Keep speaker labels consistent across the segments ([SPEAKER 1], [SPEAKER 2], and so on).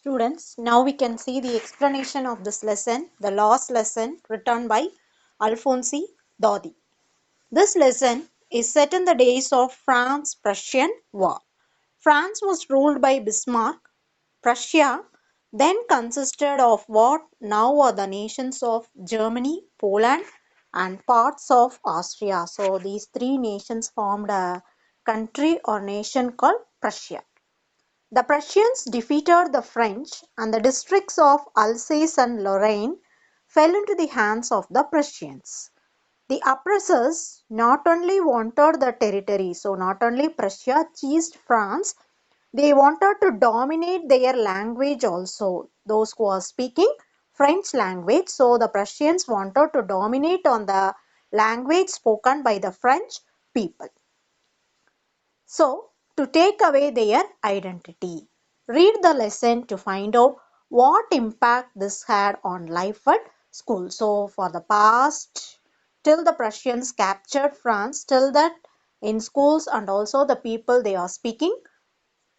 [SPEAKER 1] Students, now we can see the explanation of this lesson, the last lesson written by Alphonse Daudet. This lesson is set in the days of France-Prussian War. France was ruled by Bismarck. Prussia then consisted of what now are the nations of Germany, Poland, and parts of Austria. So these three nations formed a country or nation called Prussia. The Prussians defeated the French, and the districts of Alsace and Lorraine fell into the hands of the Prussians. The oppressors not only wanted the territory, so not only Prussia seized France, they wanted to dominate their language also. Those who are speaking French language, so the Prussians wanted to dominate on the language spoken by the French people. So, to take away their identity. Read the lesson to find out what impact this had on life at school. So, for the past, till the Prussians captured France, till that in schools and also the people they are speaking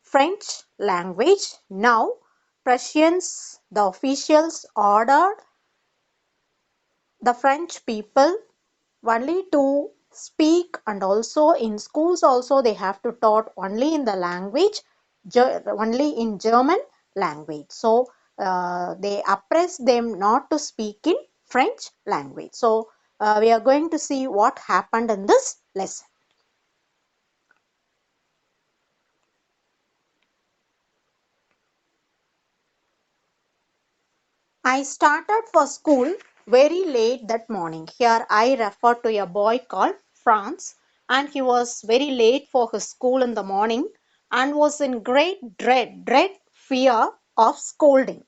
[SPEAKER 1] French language. Now, Prussians, the officials ordered the French people only to speak, and also in schools also they have to taught only in the language, only in German language. So they oppress them not to speak in French language. So we are going to see what happened in this lesson. I started for school very late that morning. Here I refer to a boy called Franz, and he was very late for his school in the morning and was in great dread fear of scolding,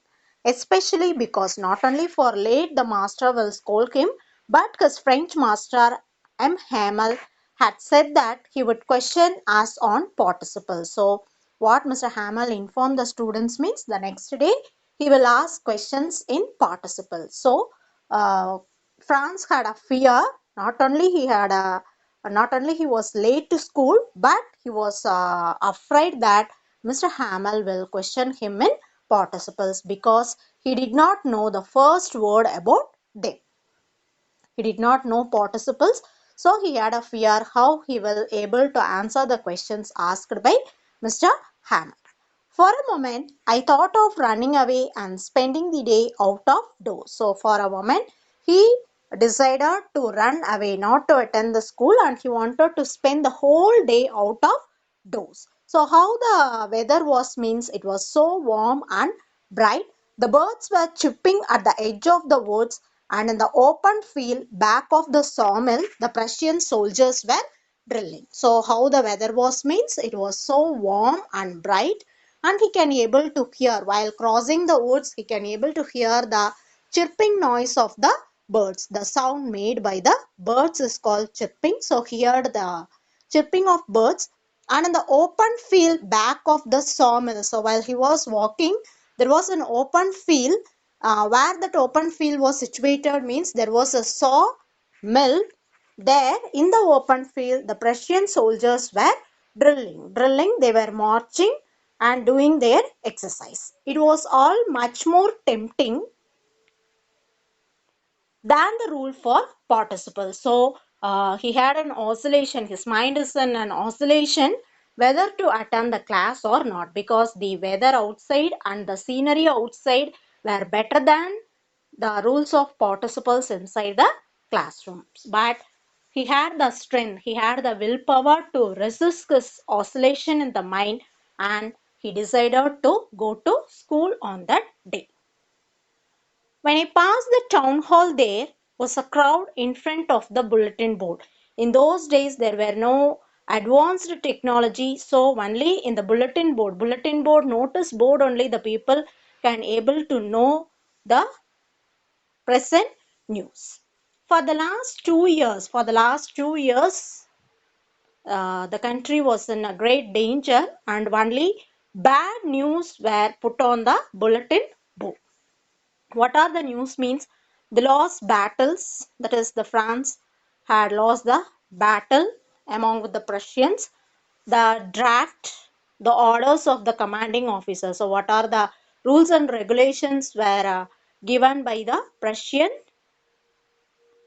[SPEAKER 1] especially because not only for late the master will scold him, but his French master M. Hamel had said that he would question us on participles. So what Mr. Hamel informed the students means the next day he will ask questions in participles. So Franz had a fear. Not only he was late to school, but he was afraid that Mr. Hamel will question him in participles because he did not know the first word about them. He did not know participles, so he had a fear how he will able to answer the questions asked by Mr. Hamel. For a moment, I thought of running away and spending the day out of doors. So for a moment, he decided to run away, not to attend the school, and he wanted to spend the whole day out of doors. So how the weather was means it was so warm and bright. The birds were chirping at the edge of the woods, and in the open field back of the sawmill, the Prussian soldiers were drilling. So how the weather was means it was so warm and bright, and he can able to hear while crossing the woods, he can able to hear the chirping noise of the birds. The sound made by the birds is called chirping. So he heard the chirping of birds, and in the open field back of the sawmill. So while he was walking, there was an open field. Where that open field was situated means there was a saw mill. There in the open field, the Prussian soldiers were drilling. They were marching and doing their exercise. It was all much more tempting than the rule for participles. So he had an oscillation. His mind is in an oscillation whether to attend the class or not, because the weather outside and the scenery outside were better than the rules of participles inside the classrooms. But he had the strength, he had the willpower to resist this oscillation in the mind, and he decided to go to school on that day. When I passed the town hall, there was a crowd in front of the bulletin board. In those days, there were no advanced technology, so only in the bulletin board, notice board only the people can able to know the present news. For the last 2 years, the country was in a great danger, and only bad news were put on the bulletin board. What are the news means? The lost battles, that is the France had lost the battle among the Prussians. The draft, the orders of the commanding officer. So what are the rules and regulations were given by the Prussian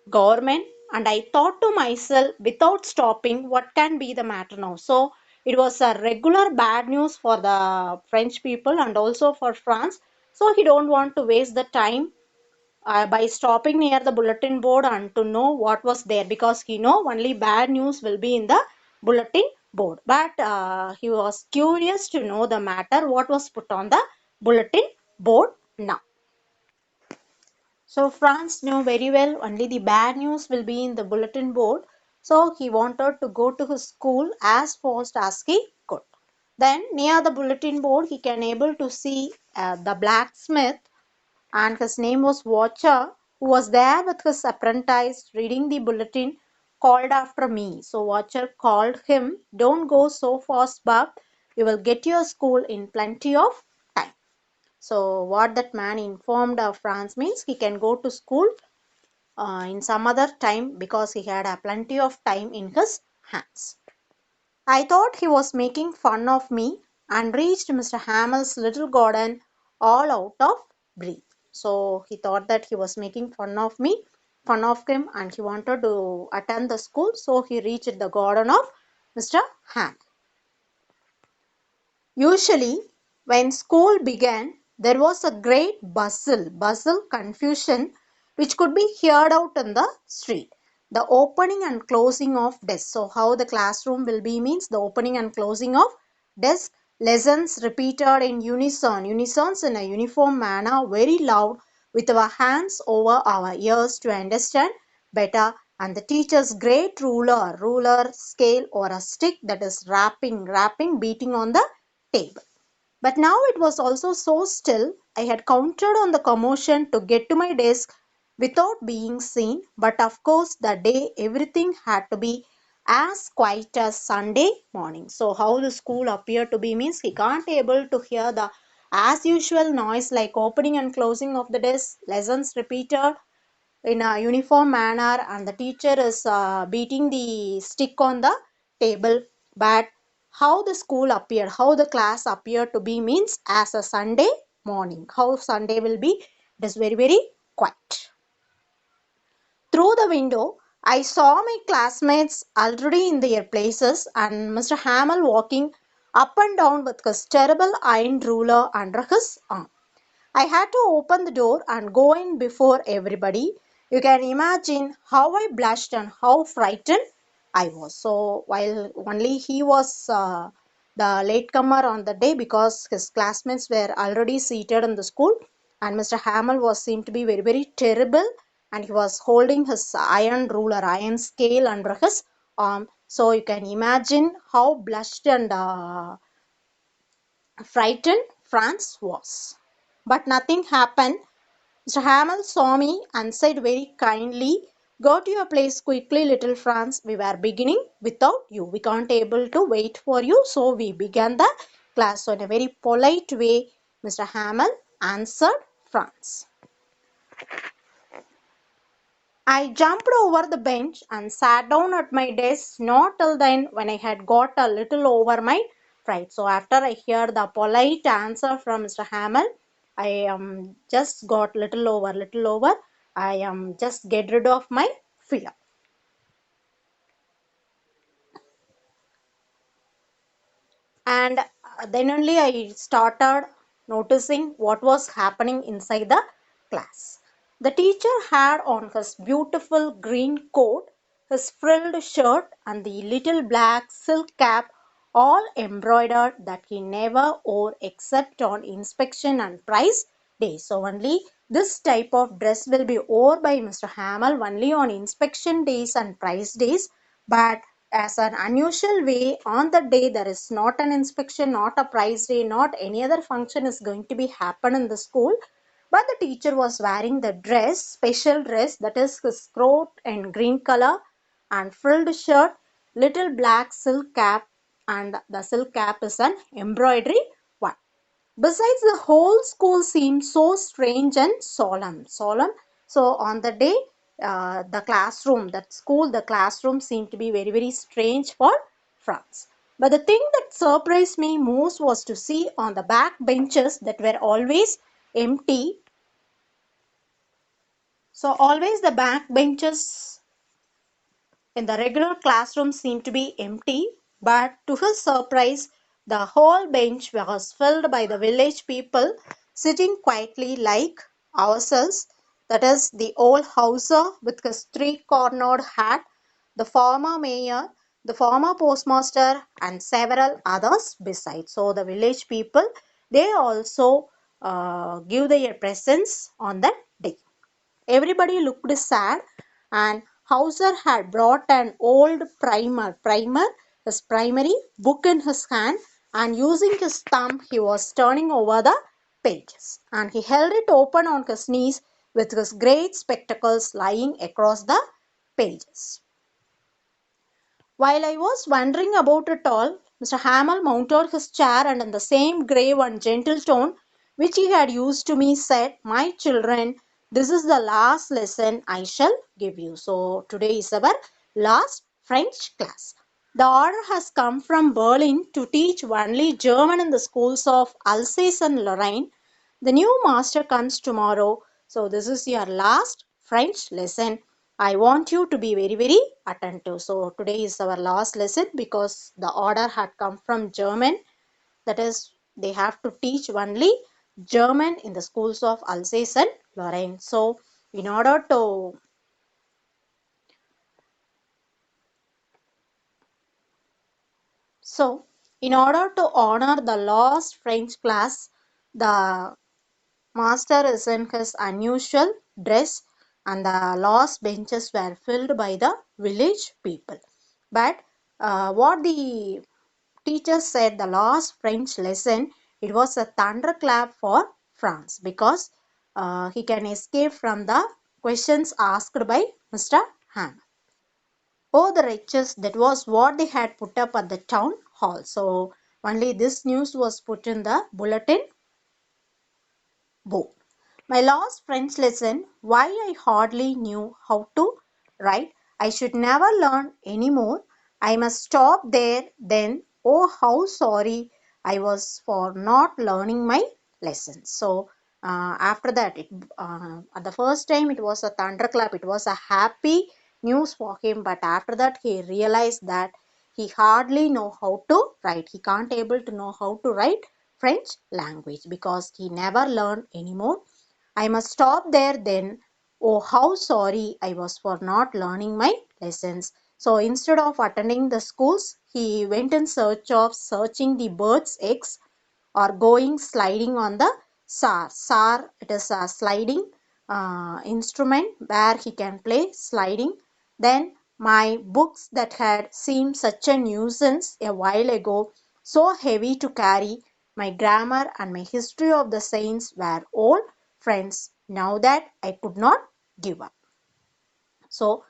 [SPEAKER 1] government, and I thought to myself without stopping, what can be the matter now? So it was a regular bad news for the French people and also for France. So he don't want to waste the time by stopping near the bulletin board and to know what was there, because he know only bad news will be in the bulletin board. But he was curious to know the matter what was put on the bulletin board now. So Franz knew very well only the bad news will be in the bulletin board. So he wanted to go to his school as fast as he could. Then near the bulletin board he can able to see the blacksmith, and his name was Watcher, who was there with his apprentice reading the bulletin, called after me. So Watcher called him, don't go so fast, Bob. You will get your school in plenty of time. So what that man informed Franz means he can go to school in some other time because he had plenty of time in his hands. I thought he was making fun of me and reached Mr. Hamel's little garden all out of breath. So he thought that he was making fun of him, and he wanted to attend the school. So he reached the garden of Mr. Hamel. Usually, when school began, there was a great bustle, confusion, which could be heard out in the street. The opening and closing of desks. So, how the classroom will be means the opening and closing of desks, lessons repeated in unisons in a uniform manner, very loud, with our hands over our ears to understand better, and the teacher's great ruler, scale, or a stick that is rapping, beating on the table. But now it was also so still. I had counted on the commotion to get to my desk without being seen. But of course, that day everything had to be as quiet as Sunday morning. So how the school appeared to be means he can't able to hear the as usual noise like opening and closing of the desk, lessons repeated in a uniform manner, and the teacher is beating the stick on the table. But how the school appeared, how the class appeared to be means as a Sunday morning. How Sunday will be, it is very quiet. Through the window, I saw my classmates already in their places and Mr. Hamel walking up and down with his terrible iron ruler under his arm. I had to open the door and go in before everybody. You can imagine how I blushed and how frightened I was. So while only he was the latecomer on the day, because his classmates were already seated in the school, and Mr. Hamel was seemed to be very terrible, and he was holding his iron scale under his arm. So you can imagine how blushed and frightened Franz was. But nothing happened. Mr. Hamel saw me and said very kindly, go to your place quickly, little Franz. We were beginning without you. We can't able to wait for you. So we began the class. So in a very polite way, Mr. Hamel answered Franz. I jumped over the bench and sat down at my desk, not till then when I had got a little over my fright. So after I heard the polite answer from Mr. Hamel, I just got little over. I just get rid of my fear. And then only I started noticing what was happening inside the class. The teacher had on his beautiful green coat, his frilled shirt, and the little black silk cap, all embroidered, that he never wore except on inspection and prize days. So only this type of dress will be worn by Mr. Hamel only on inspection days and prize days. But as an unusual way, on the day there is not an inspection, not a prize day, not any other function is going to be happen in the school, but the teacher was wearing the dress, special dress, that is his coat in green color and frilled shirt, little black silk cap, and the silk cap is an embroidery one. Besides, the whole school seemed so strange and solemn. So on the day, the classroom seemed to be very strange for Franz. But the thing that surprised me most was to see on the back benches that were always empty. So always the back benches in the regular classroom seemed to be empty, but to his surprise, the whole bench was filled by the village people sitting quietly like ourselves. That is, the old Hauser with his three-cornered hat, the former mayor, the former postmaster, and several others besides. So the village people, they also give their presence on that day. Everybody looked sad, and Hauser had brought an old primer, his primary book in his hand, and using his thumb he was turning over the pages, and he held it open on his knees with his great spectacles lying across the pages. While I was wondering about it all, Mr. Hamel mounted his chair and in the same grave and gentle tone which he had used to me said, "My children, this is the last lesson I shall give you." So today is our last French class. The order has come from Berlin to teach only German in the schools of Alsace and Lorraine. The new master comes tomorrow. So this is your last French lesson. I want you to be very, very attentive. So today is our last lesson because the order had come from German. That is, they have to teach only German in the schools of Alsace and Lorraine. In order to so in order to honor the last French class, the master is in his unusual dress, and the last benches were filled by the village people. But what the teacher said, the last French lesson, it was a thunderclap for France because he can escape from the questions asked by Mr. Han. Oh, the wretches, that was what they had put up at the town hall. So only this news was put in the bulletin board. My last French lesson, why I hardly knew how to write. I should never learn any more. I must stop there then. Oh, how sorry I was for not learning my lessons. So, after that, at the first time, it was a thunderclap. It was a happy news for him. But after that, he realized that he hardly know how to write. He can't able to know how to write French language because he never learned anymore. I must stop there then. Oh, how sorry I was for not learning my lessons. So instead of attending the schools, he went in search of searching the birds' eggs or going sliding on the SAR. SAR, it is a sliding instrument where he can play sliding. Then my books that had seemed such a nuisance a while ago, so heavy to carry, my grammar and my history of the saints were old friends now that I could not give up. So,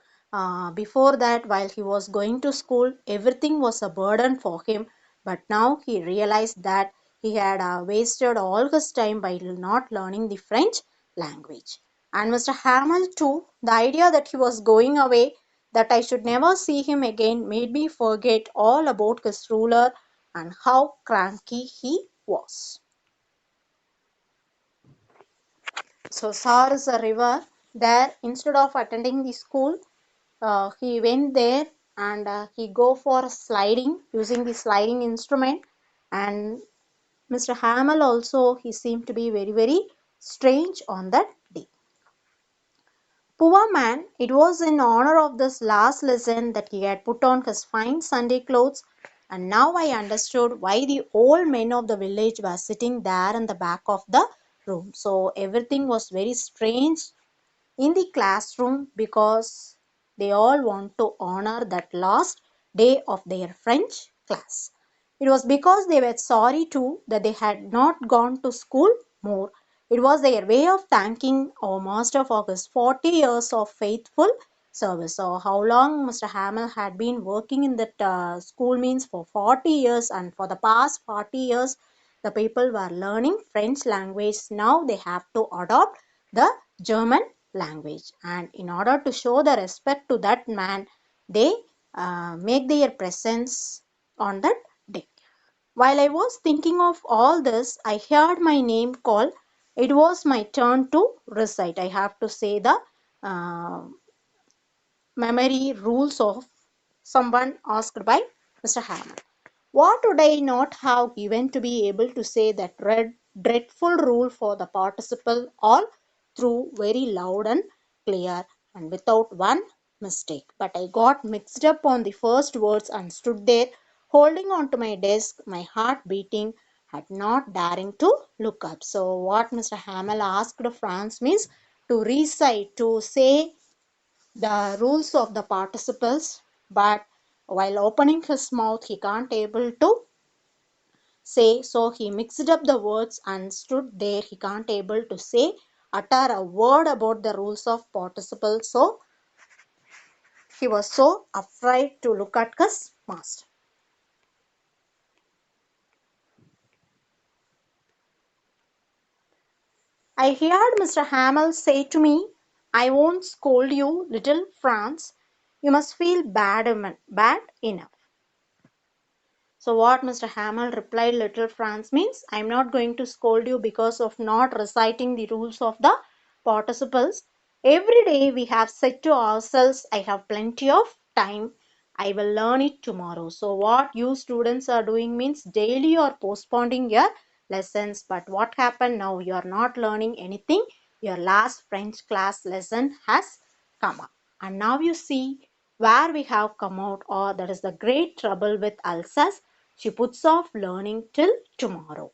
[SPEAKER 1] before that, while he was going to school, everything was a burden for him. But now he realized that he had wasted all his time by not learning the French language. And Mr. Hamel, too, the idea that he was going away, that I should never see him again, made me forget all about his ruler and how cranky he was. So, Sar is a river. There, instead of attending the school, he went there and he go for sliding using the sliding instrument. And Mr. Hamel also, he seemed to be very, very strange on that day. Poor man, it was in honor of this last lesson that he had put on his fine Sunday clothes, and now I understood why the old men of the village were sitting there in the back of the room. So everything was very strange in the classroom because they all want to honor that last day of their French class. It was because they were sorry too that they had not gone to school more. It was their way of thanking our master for his 40 years of faithful service. So, how long Mr. Hamel had been working in that school means for 40 years, and for the past 40 years, the people were learning French language. Now they have to adopt the German language, and in order to show the respect to that man, they make their presence on that While I was thinking of all this, I heard my name called. It was my turn to recite. I have to say the uh, memory rules of someone asked by Mr. Hammer. What would I not have given to be able to say that dreadful rule for the participle all through very loud and clear and without one mistake? But I got mixed up on the first words and stood there holding on to my desk, my heart beating, had not daring to look up. So what Mr. Hamel asked Franz means to recite, to say the rules of the participles, but while opening his mouth he can't able to say, so he mixed up the words and stood there. He can't able to say utter a word about the rules of participles, so he was so afraid to look at his master. I heard Mr. Hamel say to me, I won't scold you, little Franz. You must feel bad enough. So what Mr. Hamel replied, little Franz means, I am not going to scold you because of not reciting the rules of the participles. Every day we have said to ourselves, I have plenty of time. I will learn it tomorrow. So what you students are doing means daily you are postponing your lessons. But what happened now? You are not learning anything. Your last French class lesson has come up. And now you see where we have come out, or that is the great trouble with Alsace. She puts off learning till tomorrow.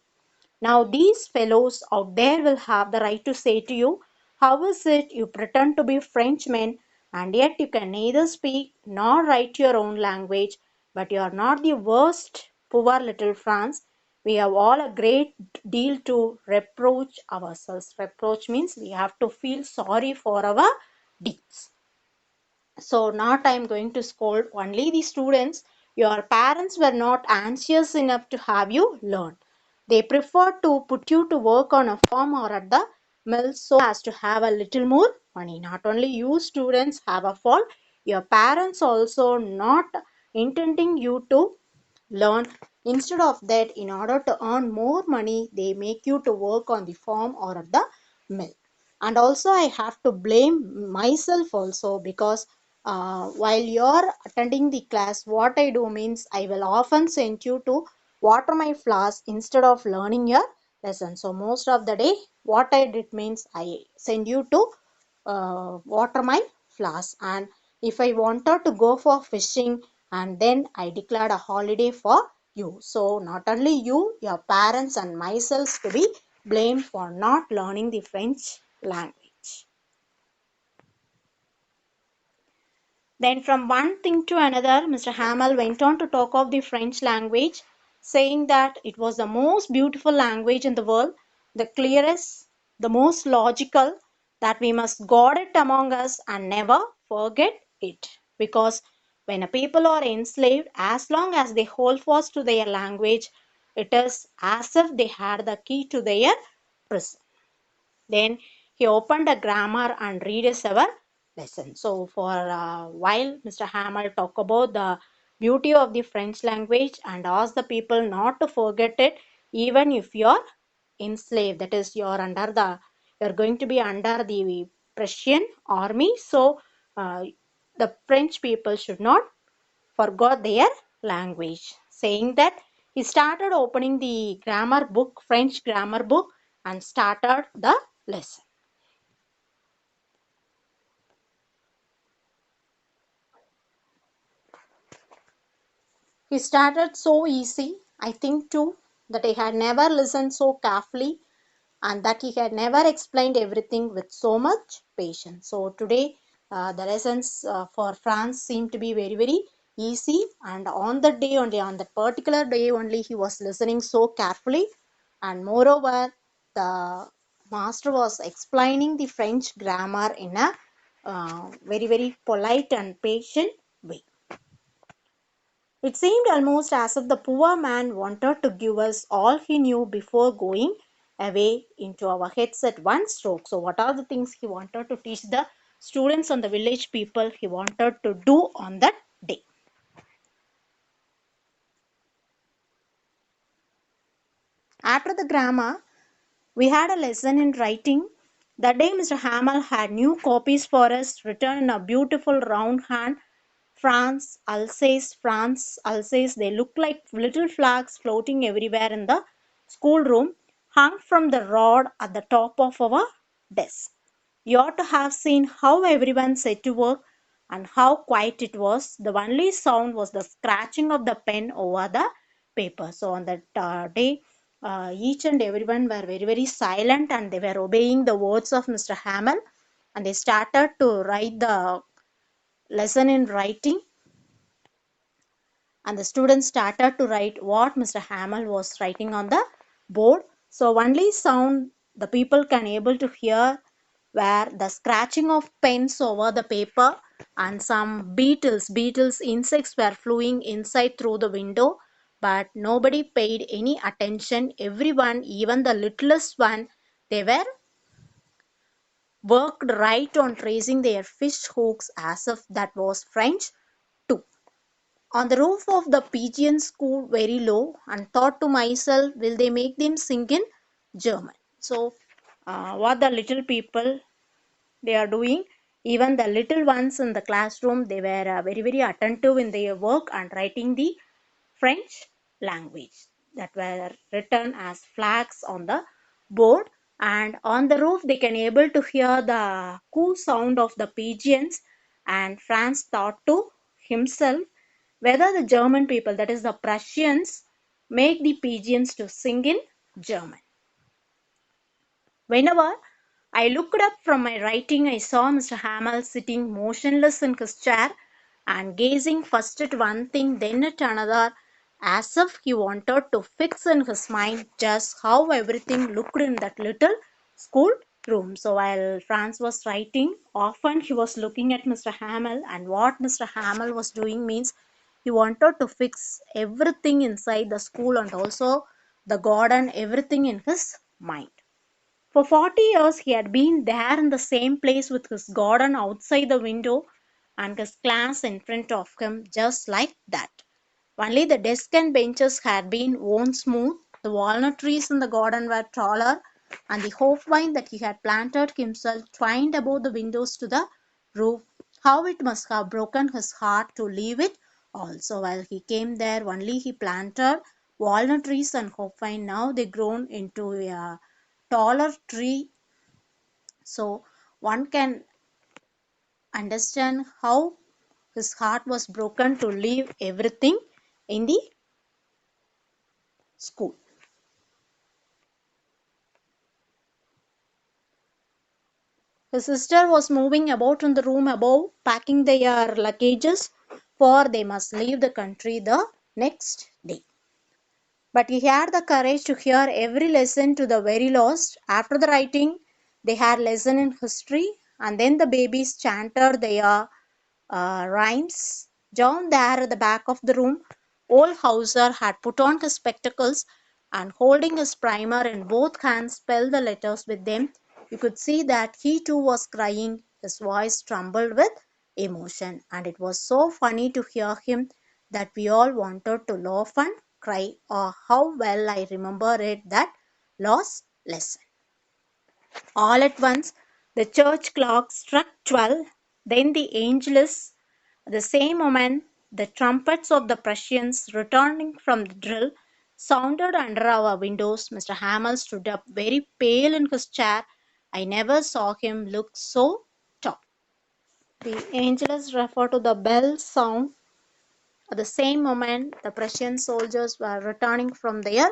[SPEAKER 1] Now these fellows out there will have the right to say to you, how is it you pretend to be Frenchmen and yet you can neither speak nor write your own language, but you are not the worst, poor little France. We have all a great deal to reproach ourselves. Reproach means we have to feel sorry for our deeds. So not I am going to scold only the students. Your parents were not anxious enough to have you learn. They preferred to put you to work on a farm or at the mill so as to have a little more money. Not only you students have a fault, your parents also not intending you to learn. Instead of that, in order to earn more money, they make you to work on the farm or at the mill. And also I have to blame myself also, because while you're attending the class, what I do means I will often send you to water my flowers instead of learning your lesson. So most of the day what I did means I send you to water my flowers. And if I wanted to go for fishing, and then I declared a holiday for you. So not only you, your parents and myself to be blamed for not learning the French language. Then from one thing to another, Mr. Hamel went on to talk of the French language, saying that it was the most beautiful language in the world, the clearest, the most logical, that we must guard it among us and never forget it. Because when a people are enslaved, as long as they hold fast to their language, it is as if they had the key to their prison. Then he opened a grammar and read us our lesson. So for a while, Mr. Hamel talked about the beauty of the French language and asked the people not to forget it, even if you're enslaved. That is, you're going to be under the Prussian army. So the French people should not forget their language. Saying that, he started opening the grammar book, French grammar book, and started the lesson. He started so easy, I think too, that he had never listened so carefully and that he had never explained everything with so much patience. So today, the lessons for France seem to be very, very easy. And on that day only, on that particular day only, he was listening so carefully. And moreover, the master was explaining the French grammar in a very, very polite and patient way. It seemed almost as if the poor man wanted to give us all he knew before going away into our heads at one stroke. So, what are the things he wanted to teach the students and the village people he wanted to do on that day? After the grammar, we had a lesson in writing. That day, Mr. Hamel had new copies for us written in a beautiful round hand. France, Alsace, France, Alsace. They look like little flags floating everywhere in the schoolroom, hung from the rod at the top of our desk. You ought to have seen how everyone set to work and how quiet it was. The only sound was the scratching of the pen over the paper. So on that day, each and everyone were very, very silent and they were obeying the words of Mr. Hamel, and they started to write the lesson in writing, and the students started to write what Mr. Hamel was writing on the board. So only sound the people can able to hear were the scratching of pens over the paper, and some beetles insects were flying inside through the window, but nobody paid any attention. Everyone, even the littlest one, they were worked right on tracing their fish hooks as if that was French too. On the roof of the pigeon school very low, and thought to myself, will they make them sing in German? So what the little people they are doing, even the little ones in the classroom, they were very, very attentive in their work and writing the French language that were written as flags on the board. And on the roof they can able to hear the coo sound of the pigeons, and Franz thought to himself whether the German people, that is the Prussians, make the pigeons to sing in German. Whenever I looked up from my writing, I saw Mr. Hamel sitting motionless in his chair and gazing first at one thing, then at another, as if he wanted to fix in his mind just how everything looked in that little school room. So while Franz was writing, often he was looking at Mr. Hamel, and what Mr. Hamel was doing means he wanted to fix everything inside the school and also the garden, everything in his mind. For 40 years he had been there in the same place with his garden outside the window and his class in front of him, just like that. Only the desks and benches had been worn smooth, the walnut trees in the garden were taller, and the hopevine that he had planted himself twined above the windows to the roof. How it must have broken his heart to leave it also. While he came there, only he planted walnut trees and hopevine. Now they grown into a taller tree. So one can understand how his heart was broken to leave everything in the school. His sister was moving about in the room above, packing their luggages, for they must leave the country the next day. But he had the courage to hear every lesson to the very last. After the writing, they had lesson in history, and then the babies chanted their rhymes. Down there at the back of the room, old Hauser had put on his spectacles and holding his primer in both hands spelled the letters with them. You could see that he too was crying. His voice trembled with emotion, and it was so funny to hear him that we all wanted to laugh and cry. Oh, how well I remember it, that last lesson. All at once the church clock struck 12, then the Angelus. At the same moment the trumpets of the Prussians returning from the drill sounded under our windows. Mr. Hamel stood up very pale in his chair. I never saw him look so tall. The Angelus refer to the bell sound. At the same moment the Prussian soldiers were returning from their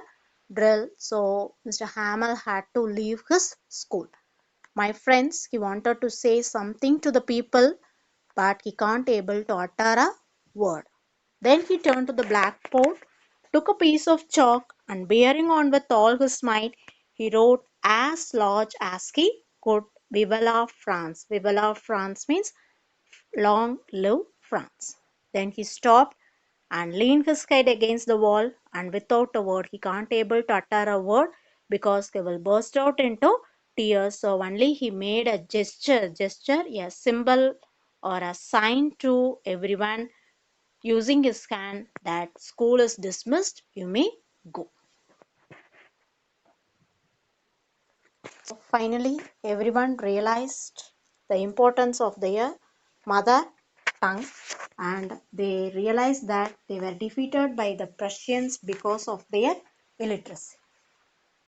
[SPEAKER 1] drill, so Mr. Hamel had to leave his school. My friends, he wanted to say something to the people, but he can't able to utter a word. Then he turned to the blackboard, took a piece of chalk, and bearing on with all his might, he wrote as large as he could, Vive la France. Vive la France means long live France. Then he stopped and leaned his head against the wall, and without a word, he can't able to utter a word because he will burst out into tears. So only he made a gesture, a symbol or a sign to everyone using his hand that school is dismissed, you may go. Finally, everyone realized the importance of their mother tongue, and they realized that they were defeated by the Prussians because of their illiteracy.